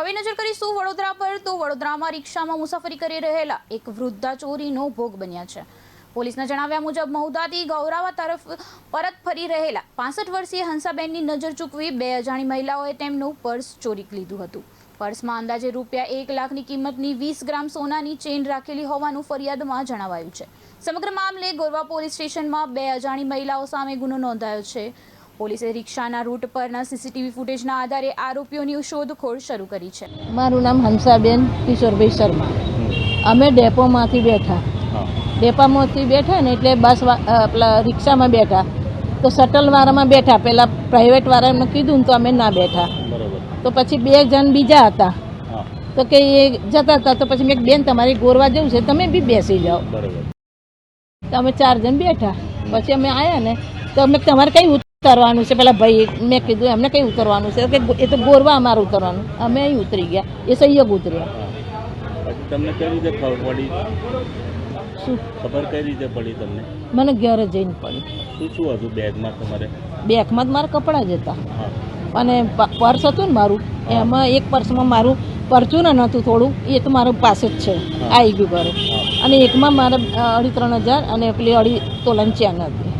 હવે નજર કરીશું વડોદરા પર તો વડોદરામાં રિક્ષામાં મુસાફરી કરી રહેલા એક વૃદ્ધા ચોરીનો ભોગ બન્યા છે। પોલીસના જણાવ્યા મુજબ મહુદાથી ગૌરાવા તરફ પરત ફરી રહેલા 65 વર્ષીય હંસાબેનની નજર ચૂકવી બે અજાણી મહિલાઓએ તેમનું પર્સ ચોરી લીધું હતું। પર્સમાં અંદાજે રૂપિયા 1 લાખની કિંમતની 20 ગ્રામ સોનાની ચેન રાખેલી હોવાનું ફરિયાદમાં જણાવાયું છે। સમગ્ર મામલે ગોરવા પોલીસ સ્ટેશનમાં બે અજાણી મહિલાઓ સામે ગુનો નોંધાયો છે। પોલીસે રિક્ષાના રૂટ પરના સીસીટીવી ફૂટેજના આધારે આરોપીઓની શોધખોળ શરૂ કરી છે। મારું નામ હંસાબેન કિશોરભાઈ શર્મા। અમે ડેપોમાંથી બેઠા ને એટલે બસ પેલા રિક્ષામાં બેઠા તો શટલવાળામાં બેઠા, પેલા પ્રાઇવેટવાળા એમને કીધું તો અમે ના બેઠા। તો પછી બે જણ બીજા હતા તો કે એ જતા હતા તો પછી મેં બેન તમારે ગોરવા જવું છે તમે બી બેસી જાઓ। તો અમે 4 જણ બેઠા, પછી અમે આવ્યા ને તો અમે તમારે કઈ ઉતરવાનું છે, પેલા ભાઈ મેં કીધું એમને કઈ ઉતરવાનું છે કે એ તો ગોરવા અમારે ઉતરવાનું। અમે અહીં ઉતરી ગયા, એ સહયોગ ઉતર્યા। તમને કઈ રીતે ખબર પડી? શું ખબર કઈ રીતે પડી તમને? મને ઘરે જઈને પડી। શું શું હતું બેગમાં તમારે? બેગમાં જ મારા કપડાં જ હતા અને પર્સ હતું ને મારું, એમાં એક પર્સમાં મારું પરચુરણ હતું થોડું, એ તો મારું પાસે જ છે, આવી ગયું ઘરે। અને એકમાં મારા 2.5-3 હજાર અને પેલી 2.5 તોલાની ચેન હતી।